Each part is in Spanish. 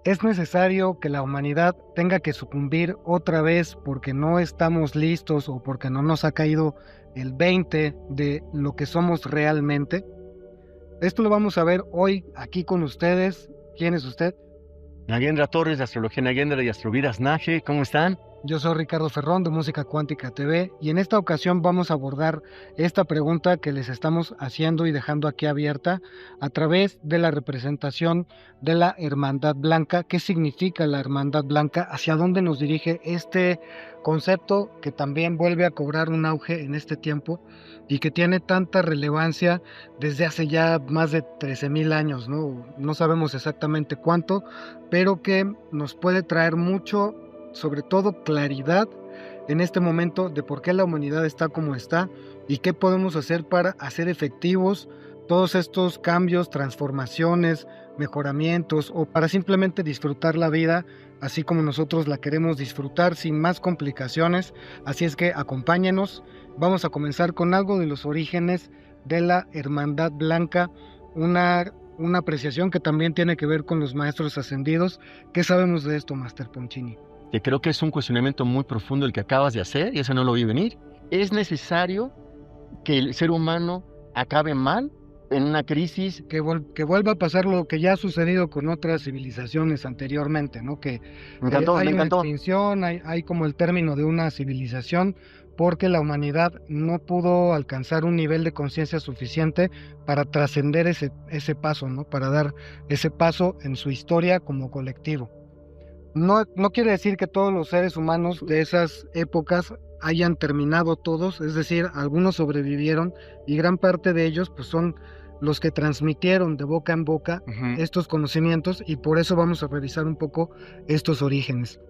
¿Es necesario que la humanidad tenga que sucumbir otra vez porque no estamos listos o porque no nos ha caído el 20 de lo que somos realmente? Esto lo vamos a ver hoy aquí con ustedes. ¿Quién es usted? Nagendra Torres, de Astrología Nagendra y Astrovidas Naje, ¿cómo están? Yo soy Ricardo Ferrón de Música Cuántica TV y en esta ocasión vamos a abordar esta pregunta que les estamos haciendo y dejando aquí abierta a través de la representación de la Hermandad Blanca. ¿Qué significa la Hermandad Blanca? ¿Hacia dónde nos dirige este concepto que también vuelve a cobrar un auge en este tiempo y que tiene tanta relevancia desde hace ya más de 13,000 años, ¿no? No sabemos exactamente cuánto, pero que nos puede traer mucho, sobre todo claridad en este momento de por qué la humanidad está como está y qué podemos hacer para hacer efectivos todos estos cambios, transformaciones, mejoramientos o para simplemente disfrutar la vida así como nosotros la queremos disfrutar sin más complicaciones. Así es que acompáñenos, vamos a comenzar con algo de los orígenes de la Hermandad Blanca, una apreciación que también tiene que ver con los maestros ascendidos. ¿Qué sabemos de esto, Master Poncini? Que creo que es un cuestionamiento muy profundo el que acabas de hacer, y eso no lo vi venir. ¿Es necesario que el ser humano acabe mal en una crisis? Que vuelva a pasar lo que ya ha sucedido con otras civilizaciones anteriormente, ¿no? Que Me encantó, hay me una encantó. extinción, hay como el término de una civilización, porque la humanidad no pudo alcanzar un nivel de conciencia suficiente para trascender ese paso, ¿no? Para dar ese paso en su historia como colectivo. No quiere decir que todos los seres humanos de esas épocas hayan terminado todos, es decir, algunos sobrevivieron y gran parte de ellos pues son los que transmitieron de boca en boca estos conocimientos y por eso vamos a revisar un poco estos orígenes.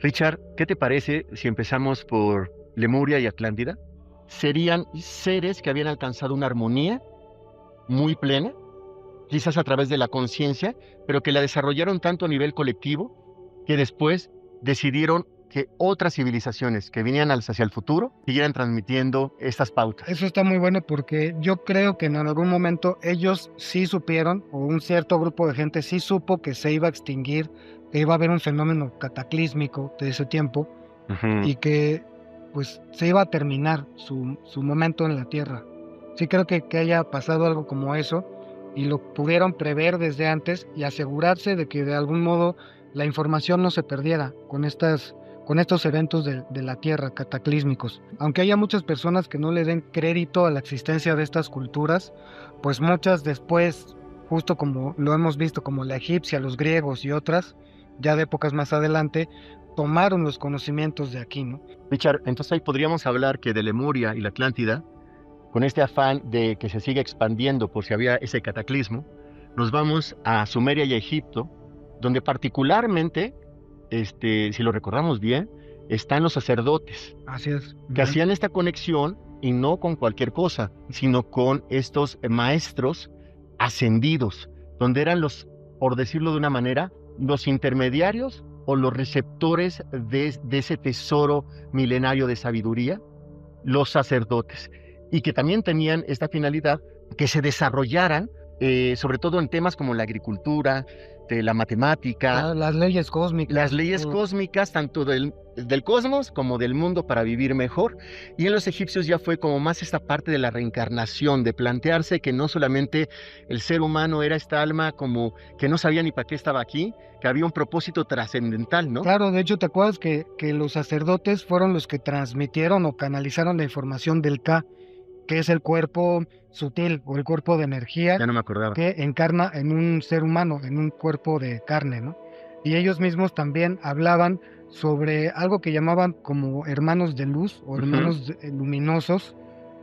Richard, ¿qué te parece si empezamos por Lemuria y Atlántida? Serían seres que habían alcanzado una armonía muy plena, quizás a través de la conciencia, pero que la desarrollaron tanto a nivel colectivo que después decidieron que otras civilizaciones que vinieran hacia el futuro siguieran transmitiendo estas pautas. Eso está muy bueno porque yo creo que en algún momento ellos sí supieron, o un cierto grupo de gente sí supo que se iba a extinguir, que iba a haber un fenómeno cataclísmico de ese tiempo y que pues se iba a terminar su momento en la Tierra. Sí creo que haya pasado algo como eso y lo pudieron prever desde antes y asegurarse de que de algún modo la información no se perdiera con estos eventos de la Tierra cataclísmicos. Aunque haya muchas personas que no le den crédito a la existencia de estas culturas, pues muchas después, justo como lo hemos visto, como la egipcia, los griegos y otras, ya de épocas más adelante, tomaron los conocimientos de aquí, ¿no? Richard, entonces ahí podríamos hablar que de Lemuria y la Atlántida, con este afán de que se siga expandiendo por si había ese cataclismo, nos vamos a Sumeria y a Egipto, donde particularmente, si lo recordamos bien, están los sacerdotes. Así es. Que hacían esta conexión y no con cualquier cosa, sino con estos maestros ascendidos, donde eran los, por decirlo de una manera, los intermediarios o los receptores de ese tesoro milenario de sabiduría, los sacerdotes, y que también tenían esta finalidad que se desarrollaran, sobre todo en temas como la agricultura, de la matemática, las leyes cósmicas. Las leyes cósmicas, tanto del cosmos como del mundo para vivir mejor. Y en los egipcios ya fue como más esta parte de la reencarnación, de plantearse que no solamente el ser humano era esta alma como que no sabía ni para qué estaba aquí, que había un propósito trascendental, ¿no? Claro, de hecho, ¿te acuerdas que los sacerdotes fueron los que transmitieron o canalizaron la información del Ka, que es el cuerpo sutil o el cuerpo de energía Ya no me acordaba. que encarna en un ser humano, en un cuerpo de carne, ¿no? Y ellos mismos también hablaban sobre algo que llamaban como hermanos de luz o hermanos luminosos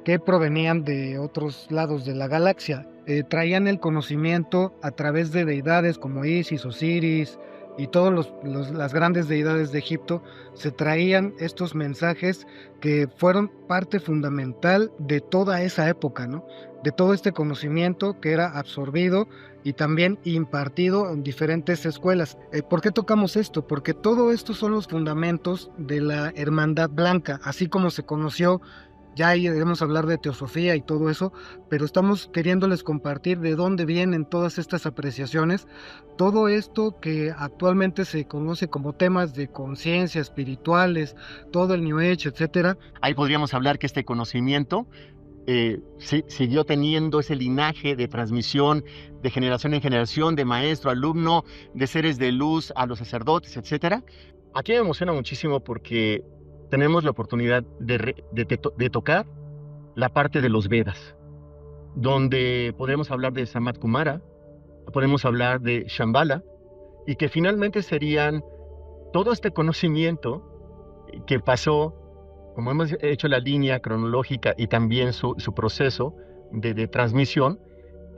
que provenían de otros lados de la galaxia. Traían el conocimiento a través de deidades como Isis, Osiris y todas las grandes deidades de Egipto. Se traían estos mensajes que fueron parte fundamental de toda esa época, ¿no? De todo este conocimiento que era absorbido y también impartido en diferentes escuelas. ¿Por qué tocamos esto? Porque todo esto son los fundamentos de la Hermandad Blanca, así como se conoció ya iremos a hablar de teosofía y todo eso, pero estamos queriéndoles compartir de dónde vienen todas estas apreciaciones, todo esto que actualmente se conoce como temas de conciencia, espirituales, todo el New Age, etcétera. Ahí podríamos hablar que este conocimiento siguió teniendo ese linaje de transmisión de generación en generación, de maestro, alumno, de seres de luz a los sacerdotes, etcétera. Aquí me emociona muchísimo porque tenemos la oportunidad de tocar la parte de los Vedas, donde podemos hablar de Sanat Kumara, podemos hablar de Shambhala, y que finalmente serían todo este conocimiento que pasó, como hemos hecho la línea cronológica y también su proceso de transmisión.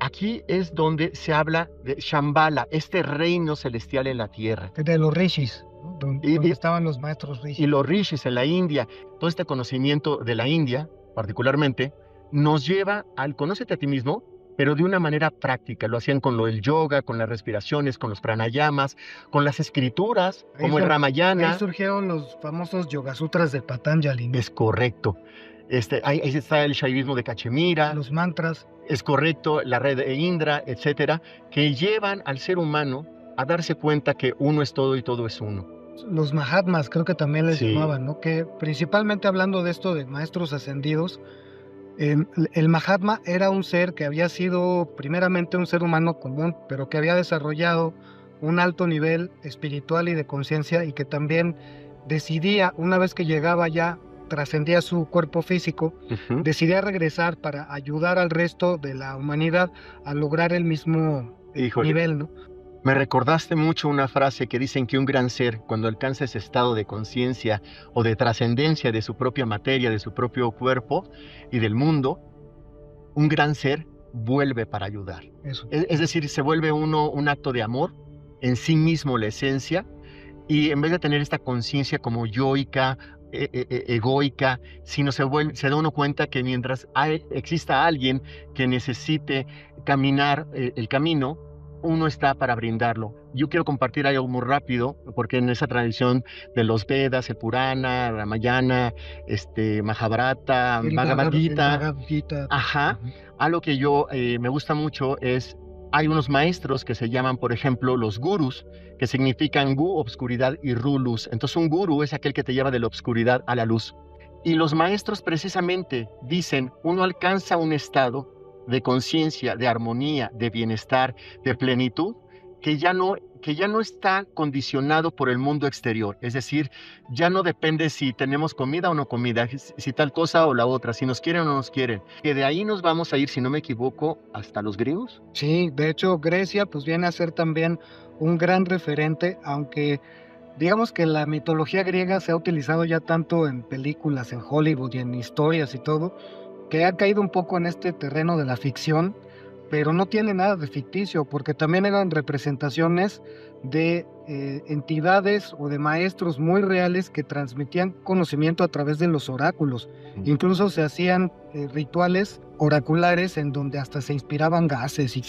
Aquí es donde se habla de Shambhala, este reino celestial en la tierra. De los rishis, ¿no? Donde estaban los maestros rishis. Y los rishis en la India. Todo este conocimiento de la India, particularmente, nos lleva al conócete a ti mismo, pero de una manera práctica. Lo hacían con lo del yoga, con las respiraciones, con los pranayamas, con las escrituras, como el Ramayana. Ahí surgieron los famosos Yoga Sutras de Patanjali, ¿no? Es correcto. Ahí está el Shaivismo de Cachemira. Los mantras. Es correcto, la red de Indra, etcétera, que llevan al ser humano a darse cuenta que uno es todo y todo es uno. Los Mahatmas, creo que también les llamaban, ¿no? Que principalmente hablando de esto de maestros ascendidos, el Mahatma era un ser que había sido primeramente un ser humano común, pero que había desarrollado un alto nivel espiritual y de conciencia, y que también decidía, una vez que llegaba ya, trascendía su cuerpo físico, decidía regresar para ayudar al resto de la humanidad a lograr el mismo nivel, ¿no? Me recordaste mucho una frase que dicen que un gran ser, cuando alcanza ese estado de conciencia o de trascendencia de su propia materia, de su propio cuerpo y del mundo, un gran ser vuelve para ayudar. Eso. Es decir, se vuelve uno un acto de amor, en sí mismo la esencia, y en vez de tener esta conciencia como yoica, egoica, sino se da uno cuenta que mientras exista alguien que necesite caminar el camino, uno está para brindarlo. Yo quiero compartir algo muy rápido, porque en esa tradición de los Vedas, el Purana, Ramayana, Mahabharata, Bhagavad Gita, algo que yo me gusta mucho es, hay unos maestros que se llaman, por ejemplo, los gurús, que significan gu, obscuridad, y ru, luz. Entonces un gurú es aquel que te lleva de la obscuridad a la luz. Y los maestros precisamente dicen, uno alcanza un estado de conciencia, de armonía, de bienestar, de plenitud, que ya no está condicionado por el mundo exterior. Es decir, ya no depende si tenemos comida o no comida, si tal cosa o la otra, si nos quieren o no nos quieren. Que de ahí nos vamos a ir, si no me equivoco, hasta los griegos. Sí, de hecho Grecia pues viene a ser también un gran referente, aunque digamos que la mitología griega se ha utilizado ya tanto en películas, en Hollywood y en historias y todo, que ha caído un poco en este terreno de la ficción, pero no tiene nada de ficticio, porque también eran representaciones de entidades o de maestros muy reales que transmitían conocimiento a través de los oráculos. Incluso se hacían rituales oraculares en donde hasta se inspiraban gases y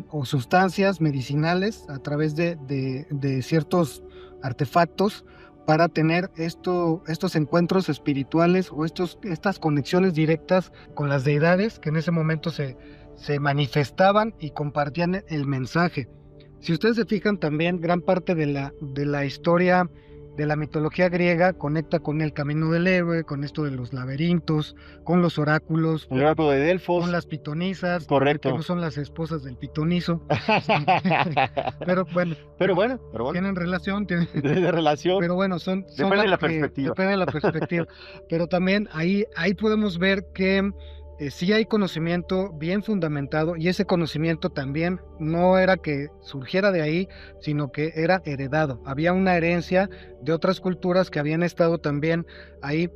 o sustancias medicinales a través de ciertos artefactos para tener estos encuentros espirituales o estas conexiones directas con las deidades que en ese momento se manifestaban y compartían el mensaje. Si ustedes se fijan también, gran parte de la historia de la mitología griega conecta con el camino del héroe, con esto de los laberintos, con los oráculos, el oráculo de Delfos, con las pitonisas, correcto, que no son las esposas del pitonizo. pero bueno, tienen relación, pero bueno, depende de la perspectiva. Depende de la perspectiva. Pero también ahí podemos ver que sí hay conocimiento bien fundamentado, y ese conocimiento también no era que surgiera de ahí, sino que era heredado. Había una herencia de otras culturas que habían estado también ahí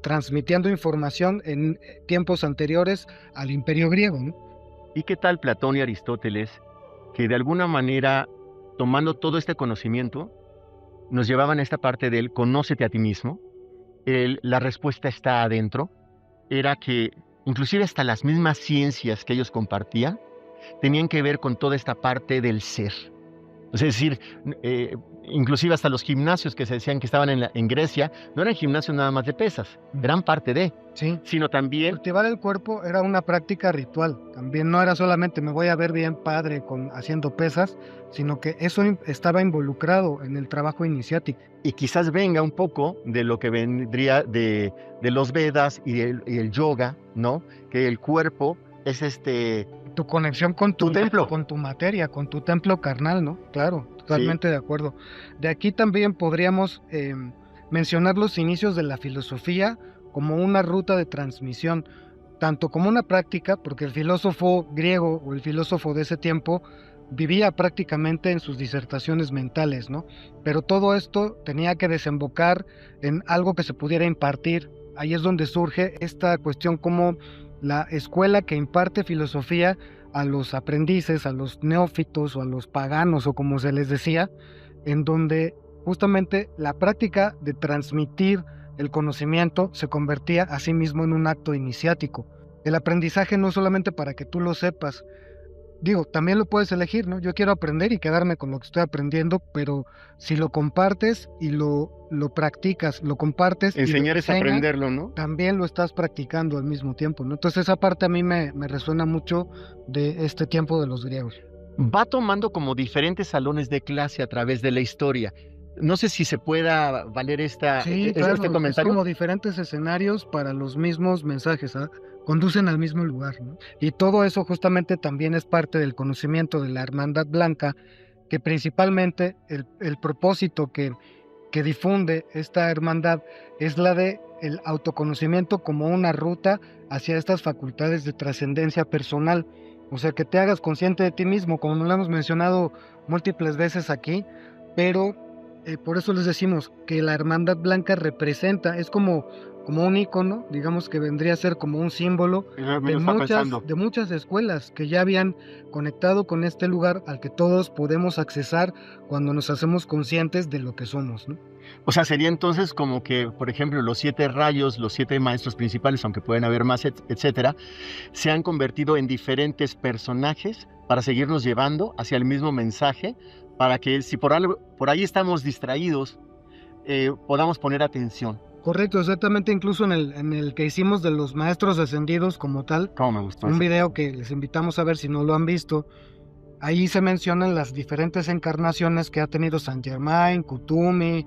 transmitiendo información en tiempos anteriores al Imperio griego, ¿no? ¿Y qué tal Platón y Aristóteles, que de alguna manera, tomando todo este conocimiento, nos llevaban a esta parte del conócete a ti mismo? La respuesta está adentro. Era que inclusive hasta las mismas ciencias que ellos compartían tenían que ver con toda esta parte del ser. Es decir, inclusive hasta los gimnasios que se decían que estaban en Grecia, no eran gimnasios nada más de pesas, eran parte de, Sí. sino también... Cultivar el cuerpo era una práctica ritual. También no era solamente me voy a ver bien padre haciendo pesas, sino que eso estaba involucrado en el trabajo iniciático. Y quizás venga un poco de lo que vendría de los Vedas y el yoga, ¿no? Que el cuerpo es Tu conexión con tu templo. con tu materia, con tu templo carnal, ¿no? Claro, totalmente Sí. de acuerdo. De aquí también podríamos mencionar los inicios de la filosofía como una ruta de transmisión, tanto como una práctica, porque el filósofo griego o el filósofo de ese tiempo vivía prácticamente en sus disertaciones mentales, ¿no? Pero todo esto tenía que desembocar en algo que se pudiera impartir. Ahí es donde surge esta cuestión como la escuela que imparte filosofía a los aprendices, a los neófitos o a los paganos o como se les decía, en donde justamente la práctica de transmitir el conocimiento se convertía a sí mismo en un acto iniciático. El aprendizaje no es solamente para que tú lo sepas, digo, también lo puedes elegir, ¿no? Yo quiero aprender y quedarme con lo que estoy aprendiendo, pero si lo compartes y lo practicas, lo compartes Enseñar y es aprenderlo, ¿no? también lo estás practicando al mismo tiempo, ¿no? Entonces esa parte a mí me resuena mucho de este tiempo de los griegos. Va tomando como diferentes salones de clase a través de la historia. No sé si se pueda valer Sí, claro, este es comentario. como diferentes escenarios para los mismos mensajes, ¿ah? Conducen al mismo lugar, ¿no? Y todo eso justamente también es parte del conocimiento de la Hermandad Blanca, que principalmente el propósito que difunde esta hermandad es la de el autoconocimiento como una ruta hacia estas facultades de trascendencia personal. O sea, que te hagas consciente de ti mismo, como lo hemos mencionado múltiples veces aquí, pero por eso les decimos que la Hermandad Blanca representa, es como un icono, digamos que vendría a ser como un símbolo de muchas escuelas que ya habían conectado con este lugar al que todos podemos accesar cuando nos hacemos conscientes de lo que somos, ¿no? O sea, sería entonces como que, por ejemplo, los 7 rayos, los 7 maestros principales, aunque pueden haber más, etcétera, se han convertido en diferentes personajes para seguirnos llevando hacia el mismo mensaje, para que si por ahí estamos distraídos, podamos poner atención. Correcto, exactamente, incluso en el que hicimos de los maestros ascendidos como tal, ¿Cómo me gustó un eso? video que les invitamos a ver si no lo han visto. Ahí se mencionan las diferentes encarnaciones que ha tenido Saint Germain, Kutumi,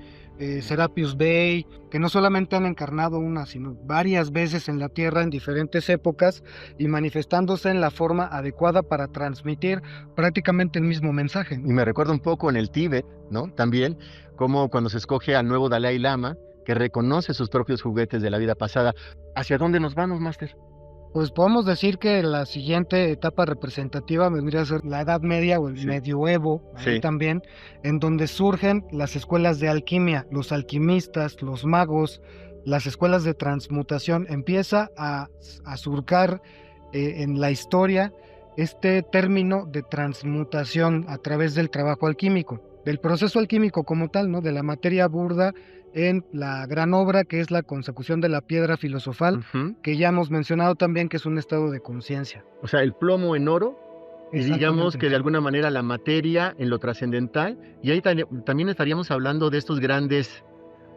Serapius Bey, que no solamente han encarnado una, sino varias veces en la Tierra en diferentes épocas y manifestándose en la forma adecuada para transmitir prácticamente el mismo mensaje, ¿no? Y me recuerda un poco en el Tíbet, ¿no? También, como cuando se escoge al nuevo Dalai Lama, que reconoce sus propios juguetes de la vida pasada. ¿Hacia dónde nos vamos, Máster? Pues podemos decir que la siguiente etapa representativa vendría a ser la Edad Media o el Sí. medioevo, ahí Sí. también, en donde surgen las escuelas de alquimia, los alquimistas, los magos, las escuelas de transmutación. Empieza a surcar en la historia este término de transmutación a través del trabajo alquímico, del proceso alquímico como tal, ¿no? De la materia burda en la gran obra que es la consecución de la piedra filosofal, Ujú. que ya hemos mencionado también que es un estado de conciencia. O sea, el plomo en oro y digamos Exactamente, que de sí. alguna manera la materia en lo trascendental. Y ahí también estaríamos hablando de estos grandes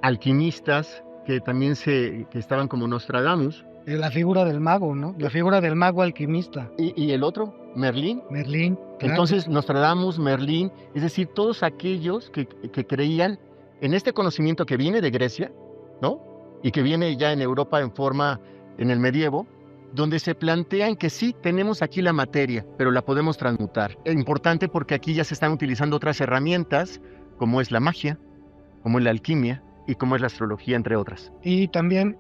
alquimistas que también que estaban como Nostradamus. La figura del mago, ¿no? La figura del mago alquimista. Y el otro, Merlín. Merlín, claro. Entonces, Nostradamus, Merlín, es decir, todos aquellos que creían en este conocimiento que viene de Grecia, ¿no? Y que viene ya en Europa en el medievo, donde se plantean que sí, tenemos aquí la materia, pero la podemos transmutar. Es importante porque aquí ya se están utilizando otras herramientas, como es la magia, como es la alquimia y como es la astrología, entre otras. Y también,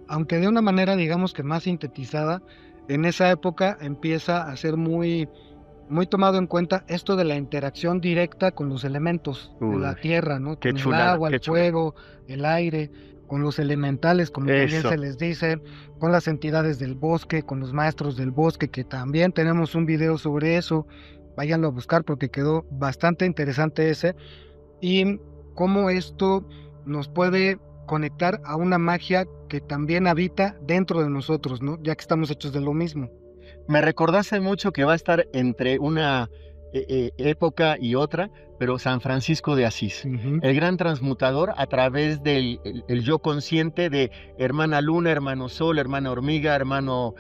aunque de una manera, digamos que más sintetizada, en esa época empieza a ser muy tomado en cuenta esto de la interacción directa con los elementos de la tierra, ¿no? Qué Con el chulada, agua, qué el chulada. fuego, el aire, con los elementales, como también Eso. se les dice, con las entidades del bosque, con los maestros del bosque, que también tenemos un video sobre eso. Váyanlo a buscar porque quedó bastante interesante ese. Y cómo esto nos puede conectar a una magia que también habita dentro de nosotros, ¿no? Ya que estamos hechos de lo mismo. Me recordaste mucho que va a estar entre una época y otra, pero San Francisco de Asís, el gran transmutador a través del el yo consciente de hermana luna, hermano sol, hermana hormiga, hermano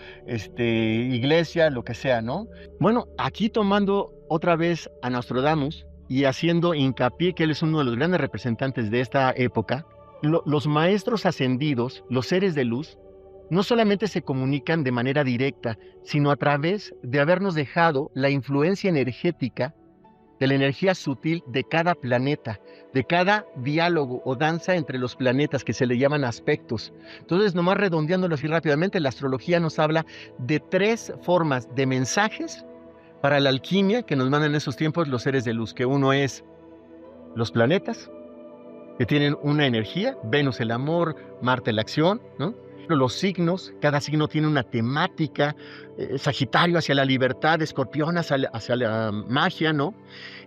iglesia, lo que sea, ¿no? Bueno, aquí tomando otra vez a Nostradamus y haciendo hincapié que él es uno de los grandes representantes de esta época, los maestros ascendidos, los seres de luz, no solamente se comunican de manera directa, sino a través de habernos dejado la influencia energética de la energía sutil de cada planeta, de cada diálogo o danza entre los planetas que se le llaman aspectos. Entonces, nomás redondeándolo así rápidamente, la astrología nos habla de 3 formas de mensajes para la alquimia que nos mandan en esos tiempos los seres de luz, que uno es los planetas, que tienen una energía, Venus el amor, Marte la acción, ¿no? Los signos, cada signo tiene una temática, Sagitario hacia la libertad, Escorpión hacia la magia, ¿no?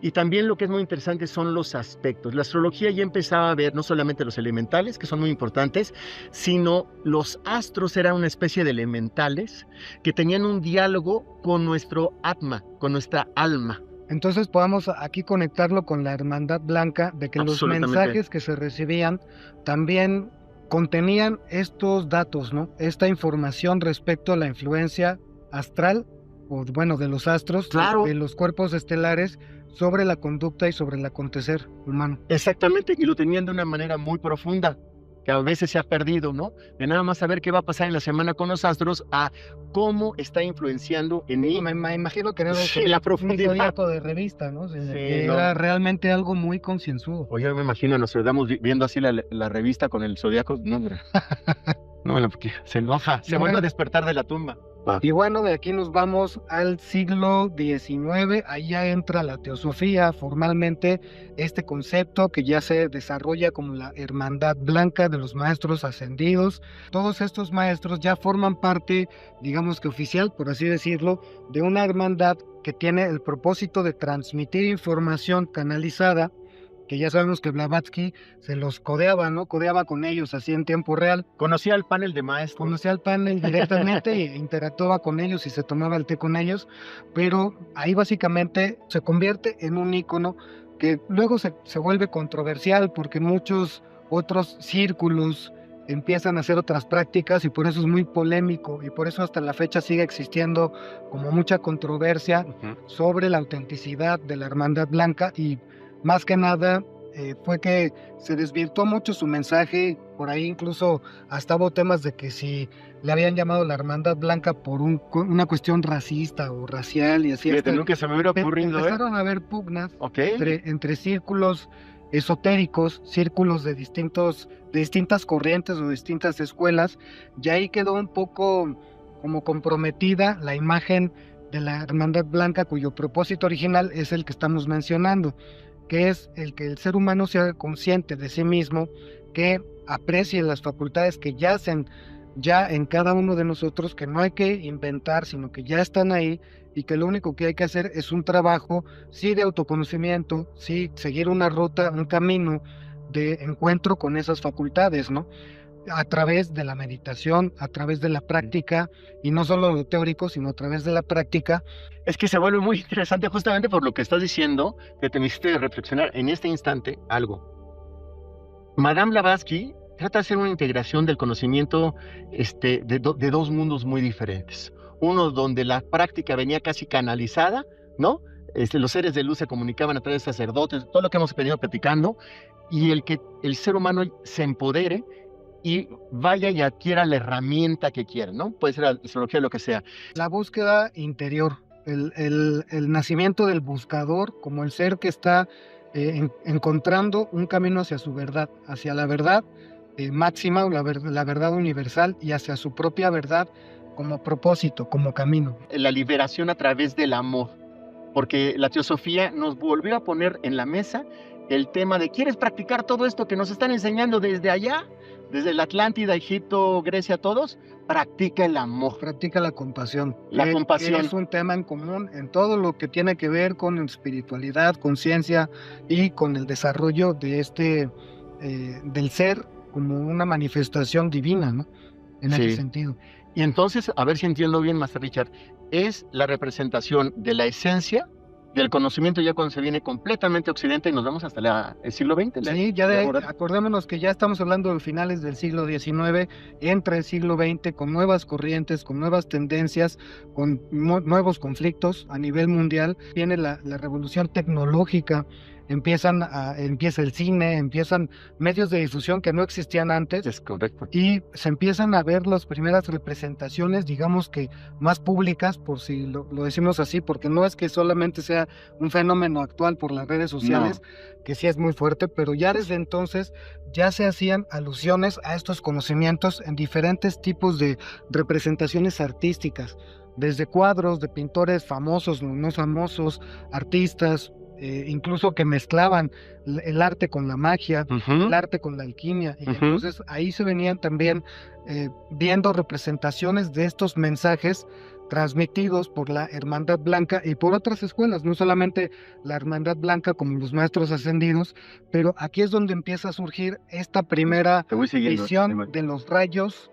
Y también lo que es muy interesante son los aspectos. La astrología ya empezaba a ver no solamente los elementales, que son muy importantes, sino los astros eran una especie de elementales que tenían un diálogo con nuestro atma, con nuestra alma. Entonces podamos aquí conectarlo con la Hermandad Blanca, de que los mensajes que se recibían también contenían estos datos, ¿no? Esta información respecto a la influencia astral, o bueno, de los astros, claro, de los cuerpos estelares, sobre la conducta y sobre el acontecer humano. Exactamente, y lo tenían de una manera muy profunda, que a veces se ha perdido, ¿no? De nada más saber qué va a pasar en la semana con los astros, a cómo está influenciando en mí. Me imagino que era la profundidad. Un zodiaco de revista, ¿no? Era realmente algo muy concienzudo. Oye, me imagino, nos quedamos viendo así la revista con el zodiaco. No, no, porque se enoja, se vuelve a despertar de la tumba. Y bueno, de aquí nos vamos al siglo XIX, ahí ya entra la teosofía formalmente, este concepto que ya se desarrolla como la Hermandad Blanca de los Maestros Ascendidos. Todos estos maestros ya forman parte, digamos que oficial, por así decirlo, de una hermandad que tiene el propósito de transmitir información canalizada, que ya sabemos que Blavatsky se los codeaba, ¿no? Codeaba con ellos así en tiempo real. Conocía al panel de maestros. Conocía al panel directamente e interactuaba con ellos y se tomaba el té con ellos, pero ahí básicamente se convierte en un ícono que luego se vuelve controversial porque muchos otros círculos empiezan a hacer otras prácticas y por eso es muy polémico y por eso hasta la fecha sigue existiendo como mucha controversia sobre la autenticidad de la Hermandad Blanca y más que nada fue que se desvirtuó mucho su mensaje, por ahí incluso hasta hubo temas de que si le habían llamado la Hermandad Blanca por una cuestión racista o racial y así. Nunca se me hubiera ocurrido. Empezaron a haber pugnas entre círculos esotéricos, círculos de distintas corrientes o distintas escuelas, y ahí quedó un poco como comprometida la imagen de la Hermandad Blanca, cuyo propósito original es el que estamos mencionando, que es el que el ser humano sea consciente de sí mismo, que aprecie las facultades que yacen ya en cada uno de nosotros, que no hay que inventar, sino que ya están ahí y que lo único que hay que hacer es un trabajo, sí, de autoconocimiento, sí, seguir una ruta, un camino de encuentro con esas facultades, ¿no? A través de la meditación, a través de la práctica, y no solo lo teórico, sino a través de la práctica. Es que se vuelve muy interesante justamente por lo que estás diciendo, que te me hiciste reflexionar en este instante algo. Madame Blavatsky trata de hacer una integración del conocimiento de 2 mundos muy diferentes. Uno donde la práctica venía casi canalizada, ¿no? Los seres de luz se comunicaban a través de sacerdotes, todo lo que hemos venido platicando, y el que el ser humano se empodere y vaya y adquiera la herramienta que quiera, ¿no? Puede ser la astrología, lo que sea. La búsqueda interior, el nacimiento del buscador como el ser que está encontrando un camino hacia su verdad, hacia la verdad máxima, la verdad universal y hacia su propia verdad como propósito, como camino. La liberación a través del amor, porque la teosofía nos volvió a poner en la mesa el tema de ¿quieres practicar todo esto que nos están enseñando desde allá? Desde la Atlántida, Egipto, Grecia, todos, practica el amor. Practica la compasión. La compasión. Es un tema en común en todo lo que tiene que ver con espiritualidad, conciencia y con el desarrollo de del ser como una manifestación divina, ¿no? En ese sentido. Y entonces, a ver si entiendo bien, Master Richard, es la representación de la esencia del conocimiento ya cuando se viene completamente a Occidente y nos vamos hasta el siglo XX. Sí, acordémonos que ya estamos hablando de finales del siglo XIX, entra el siglo XX con nuevas corrientes, con nuevas tendencias, con nuevos conflictos a nivel mundial. Viene la revolución tecnológica, empieza el cine, empiezan medios de difusión que no existían antes. Es correcto. Y se empiezan a ver las primeras representaciones, digamos que más públicas, por si lo decimos así, porque no es que solamente sea un fenómeno actual por las redes sociales, que sí es muy fuerte, pero ya desde entonces ya se hacían alusiones a estos conocimientos en diferentes tipos de representaciones artísticas, desde cuadros de pintores famosos, no famosos, artistas, incluso que mezclaban el arte con la magia, el arte con la alquimia, y entonces ahí se venían también viendo representaciones de estos mensajes transmitidos por la Hermandad Blanca y por otras escuelas, no solamente la Hermandad Blanca como los maestros ascendidos, pero aquí es donde empieza a surgir esta primera visión de los rayos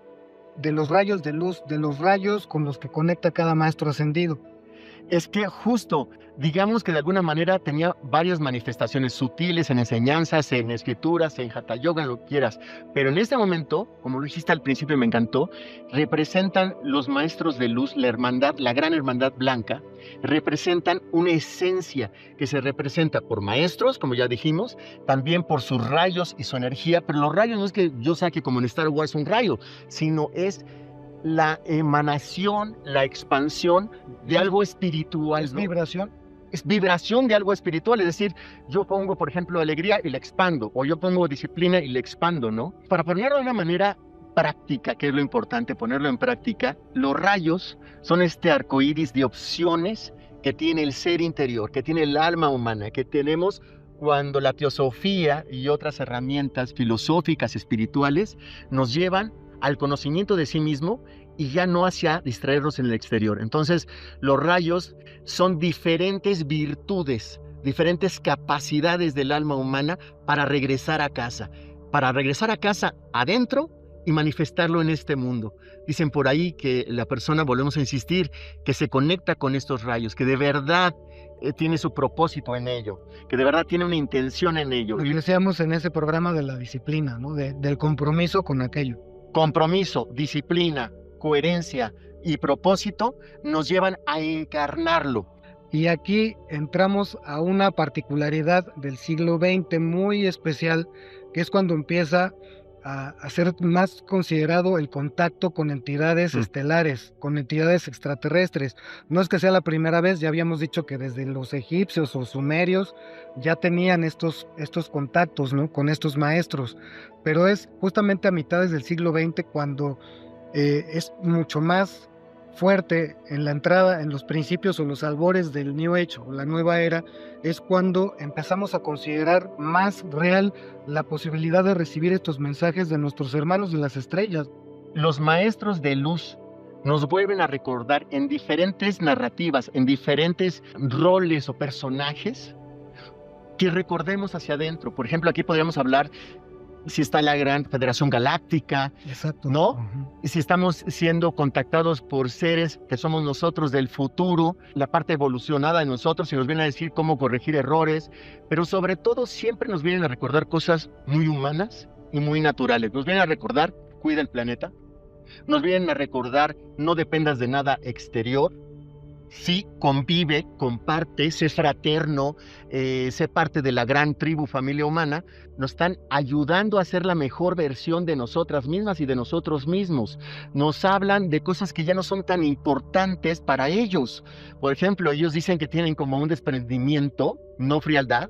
de luz, de los rayos con los que conecta cada maestro ascendido. Es que justo, digamos que de alguna manera tenía varias manifestaciones sutiles en enseñanzas, en escrituras, en Hatha Yoga, en lo que quieras. Pero en este momento, como lo dijiste al principio y me encantó, representan los maestros de luz, la hermandad, la gran hermandad blanca, representan una esencia que se representa por maestros, como ya dijimos, también por sus rayos y su energía. Pero los rayos no es que yo saque como en Star Wars un rayo, sino es la emanación, la expansión de algo espiritual. ¿Es vibración? Es vibración de algo espiritual, es decir, yo pongo, por ejemplo, alegría y la expando, o yo pongo disciplina y la expando, ¿no? Para ponerlo de una manera práctica, que es lo importante, ponerlo en práctica, los rayos son este arco iris de opciones que tiene el ser interior, que tiene el alma humana, que tenemos cuando la teosofía y otras herramientas filosóficas, espirituales, nos llevan al conocimiento de sí mismo y ya no hacia distraernos en el exterior. Entonces, los rayos son diferentes virtudes, diferentes capacidades del alma humana para regresar a casa adentro y manifestarlo en este mundo. Dicen por ahí que la persona, volvemos a insistir, que se conecta con estos rayos, que de verdad tiene su propósito en ello, que de verdad tiene una intención en ello. Lo que decíamos en ese programa de la disciplina, ¿no? Del compromiso con aquello. Compromiso, disciplina, coherencia y propósito nos llevan a encarnarlo. Y aquí entramos a una particularidad del siglo XX muy especial, que es cuando empieza a ser más considerado el contacto con entidades estelares, con entidades extraterrestres. No es que sea la primera vez, ya habíamos dicho que desde los egipcios o sumerios ya tenían estos contactos, ¿no?, con estos maestros, pero es justamente a mitades del siglo XX cuando es mucho más fuerte en la entrada, en los principios o los albores del New Age o la nueva era, es cuando empezamos a considerar más real la posibilidad de recibir estos mensajes de nuestros hermanos de las estrellas. Los maestros de luz nos vuelven a recordar en diferentes narrativas, en diferentes roles o personajes, que recordemos hacia adentro. Por ejemplo, aquí podríamos hablar si está la gran Federación Galáctica, exacto, ¿no? Y si estamos siendo contactados por seres que somos nosotros del futuro, la parte evolucionada de nosotros, y nos vienen a decir cómo corregir errores, pero sobre todo siempre nos vienen a recordar cosas muy humanas y muy naturales. Nos vienen a recordar, cuida el planeta, nos vienen a recordar, no dependas de nada exterior, sí, convive, comparte, sé fraterno, sé parte de la gran tribu, familia humana. Nos están ayudando a ser la mejor versión de nosotras mismas y de nosotros mismos. Nos hablan de cosas que ya no son tan importantes para ellos. Por ejemplo, ellos dicen que tienen como un desprendimiento, no frialdad,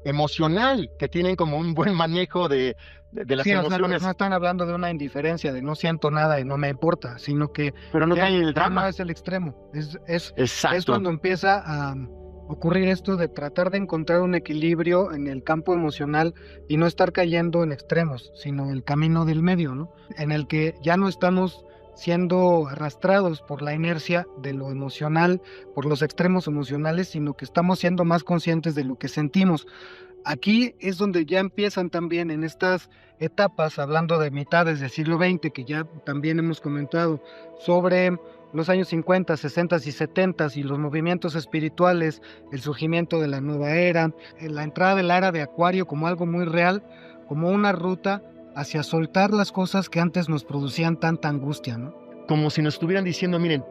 emocional, que tienen como un buen manejo de las emociones. O sea, no están hablando de una indiferencia, de no siento nada y no me importa, sino que... Pero no caen en el drama. No es el extremo. Es Exacto. cuando empieza a ocurrir esto de tratar de encontrar un equilibrio en el campo emocional y no estar cayendo en extremos, sino el camino del medio, ¿no? En el que ya no estamos siendo arrastrados por la inercia de lo emocional, por los extremos emocionales, sino que estamos siendo más conscientes de lo que sentimos. Aquí es donde ya empiezan también en estas etapas, hablando de mitades del siglo XX, que ya también hemos comentado, sobre los años 50, 60 y 70 y los movimientos espirituales, el surgimiento de la nueva era, la entrada de la era de Acuario como algo muy real, como una ruta hacia soltar las cosas que antes nos producían tanta angustia, ¿no? Como si nos estuvieran diciendo, miren,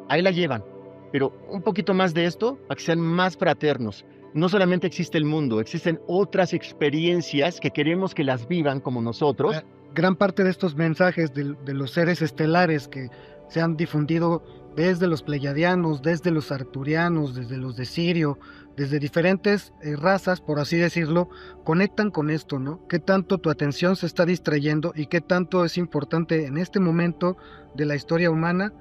ahí la llevan, pero un poquito más de esto para que sean más fraternos. No solamente existe el mundo, existen otras experiencias que queremos que las vivan como nosotros. Gran parte de estos mensajes de los seres estelares que se han difundido desde los pleiadianos, desde los arturianos, desde los de Sirio, desde diferentes razas, por así decirlo, conectan con esto, ¿no? ¿Qué tanto tu atención se está distrayendo y qué tanto es importante en este momento de la historia humana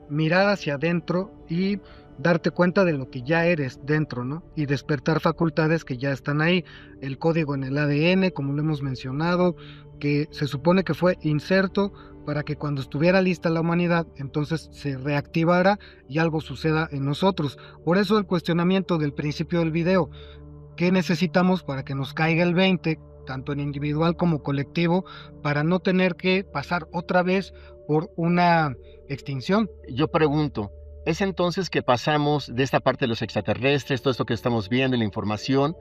mirar hacia adentro y darte cuenta de lo que ya eres dentro, ¿no? Y despertar facultades que ya están ahí. El código en el ADN, como lo hemos mencionado, que se supone que fue inserto para que cuando estuviera lista la humanidad, entonces se reactivara y algo suceda en nosotros. Por eso el cuestionamiento del principio del video, ¿qué necesitamos para que nos caiga el 20, tanto en individual como colectivo, para no tener que pasar otra vez por una extinción? Yo pregunto, ¿es entonces que pasamos de esta parte de los extraterrestres, todo esto que estamos viendo, la información,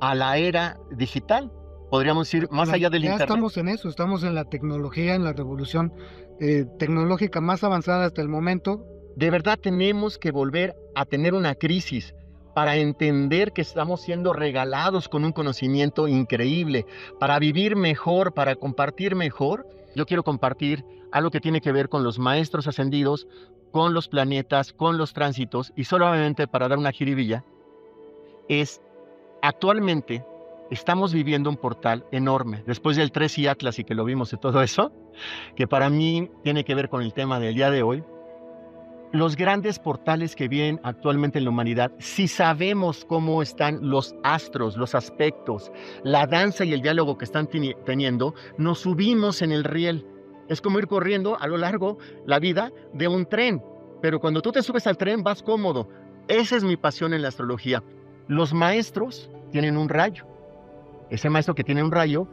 a la era digital? Podríamos ir más allá del internet. Ya estamos en eso, estamos en la tecnología, en la revolución tecnológica más avanzada hasta el momento. De verdad tenemos que volver a tener una crisis para entender que estamos siendo regalados con un conocimiento increíble, para vivir mejor, para compartir mejor. Yo quiero compartir algo que tiene que ver con los maestros ascendidos, con los planetas, con los tránsitos, y solamente para dar una jiribilla, es actualmente estamos viviendo un portal enorme, después del 3 y Atlas y que lo vimos y todo eso, que para mí tiene que ver con el tema del día de hoy. Los grandes portales que vienen actualmente en la humanidad, si sabemos cómo están los astros, los aspectos, la danza y el diálogo que están teniendo, nos subimos en el riel. Es como ir corriendo a lo largo la vida de un tren, pero cuando tú te subes al tren vas cómodo. Esa es mi pasión en la astrología. Los maestros tienen un rayo. Ese maestro que tiene un rayo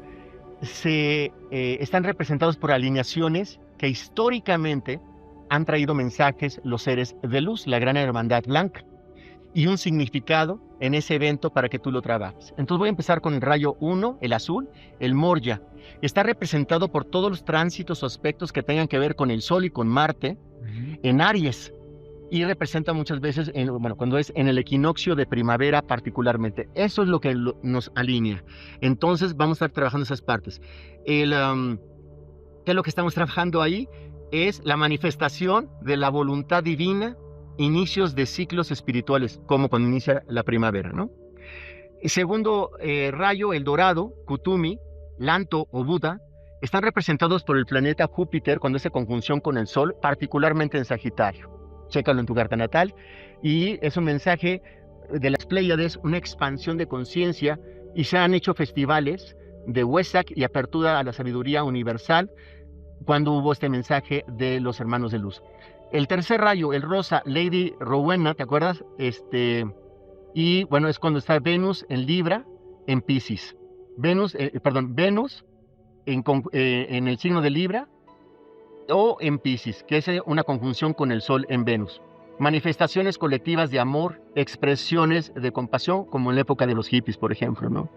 están representados por alineaciones que históricamente han traído mensajes los seres de luz, la gran hermandad blanca, y un significado en ese evento para que tú lo trabajes. Entonces voy a empezar con el rayo 1, el azul, el Morya. Está representado por todos los tránsitos o aspectos que tengan que ver con el Sol y con Marte en Aries, y representa muchas veces, cuando es en el equinoccio de primavera particularmente. Eso es lo que nos alinea. Entonces vamos a estar trabajando esas partes. ¿Qué es lo que estamos trabajando ahí? Es la manifestación de la voluntad divina, inicios de ciclos espirituales, como cuando inicia la primavera, ¿no? El segundo rayo, el dorado, Kutumi, Lanto o Buda, están representados por el planeta Júpiter cuando hace conjunción con el Sol, particularmente en Sagitario. Chécalo en tu carta natal, y es un mensaje de las Pléyades, una expansión de conciencia, y se han hecho festivales de Wesak y apertura a la sabiduría universal, cuando hubo este mensaje de los hermanos de luz. El tercer rayo, el rosa, Lady Rowena, ¿te acuerdas? Y bueno, es cuando está Venus en Libra, en Piscis. Venus en el signo de Libra o en Piscis, que es una conjunción con el Sol en Venus. Manifestaciones colectivas de amor, expresiones de compasión, como en la época de los hippies, por ejemplo, ¿no?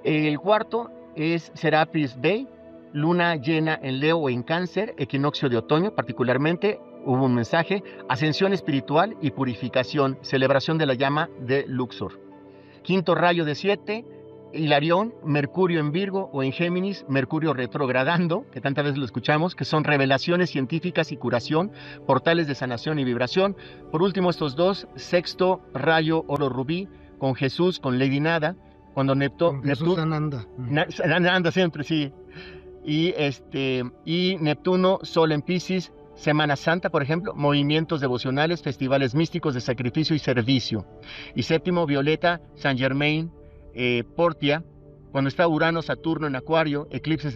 El cuarto es Serapis Bey, luna llena en Leo o en Cáncer, equinoccio de otoño particularmente, hubo un mensaje, ascensión espiritual y purificación, celebración de la llama de Luxor. Quinto rayo de 7, Hilarión, Mercurio en Virgo o en Géminis, Mercurio retrogradando, que tantas veces lo escuchamos, que son revelaciones científicas y curación, portales de sanación y vibración. Por último, estos dos, sexto rayo oro rubí, con Jesús, con Lady Nada, cuando Jesús Ananda. Ananda siempre, sí. Y Neptuno, Sol en Piscis, Semana Santa, por ejemplo, movimientos devocionales, festivales místicos de sacrificio y servicio. Y séptimo, Violeta, Saint Germain, Portia, cuando está Urano, Saturno en Acuario, eclipses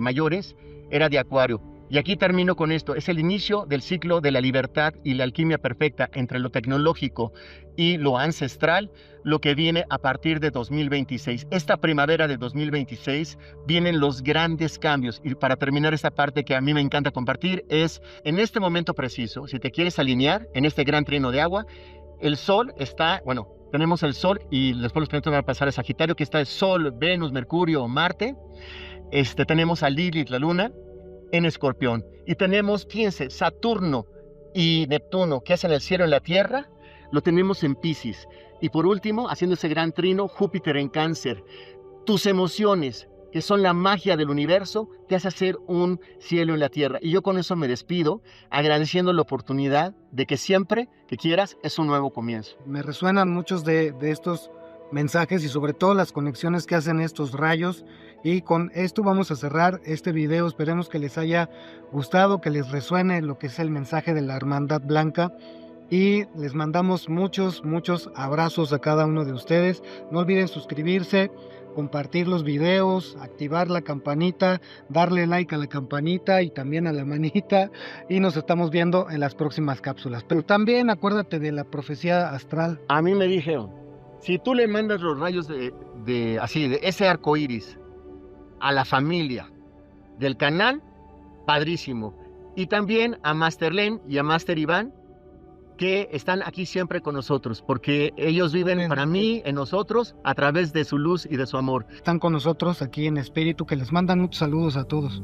mayores, era de Acuario. Y aquí termino con esto. Es el inicio del ciclo de la libertad y la alquimia perfecta entre lo tecnológico y lo ancestral, lo que viene a partir de 2026. Esta primavera de 2026 vienen los grandes cambios. Y para terminar esta parte que a mí me encanta compartir es, en este momento preciso, si te quieres alinear en este gran trino de agua, el Sol está, bueno, tenemos el Sol y después los planetas van a pasar a Sagitario, que está el Sol, Venus, Mercurio, Marte. Tenemos a Lilith, la Luna, en Escorpión. Y tenemos, fíjense, Saturno y Neptuno, que hacen el cielo en la Tierra, lo tenemos en Piscis. Y por último, haciendo ese gran trino, Júpiter en Cáncer. Tus emociones, que son la magia del universo, te hace hacer un cielo en la Tierra. Y yo con eso me despido, agradeciendo la oportunidad de que siempre que quieras es un nuevo comienzo. Me resuenan muchos de estos mensajes y sobre todo las conexiones que hacen estos rayos. Y con esto vamos a cerrar este video. Esperemos que les haya gustado, que les resuene lo que es el mensaje de la Hermandad Blanca. Y les mandamos muchos abrazos a cada uno de ustedes. No olviden suscribirse, compartir los videos, activar la campanita, darle like a la campanita y también a la manita. Y nos estamos viendo en las próximas cápsulas. Pero también acuérdate de la profecía astral. A mí me dijeron, si tú le mandas los rayos de ese arco iris a la familia del canal, padrísimo. Y también a Master Len y a Master Iván, que están aquí siempre con nosotros, porque ellos viven para mí, en nosotros, a través de su luz y de su amor. Están con nosotros aquí en espíritu, que les mandan muchos saludos a todos.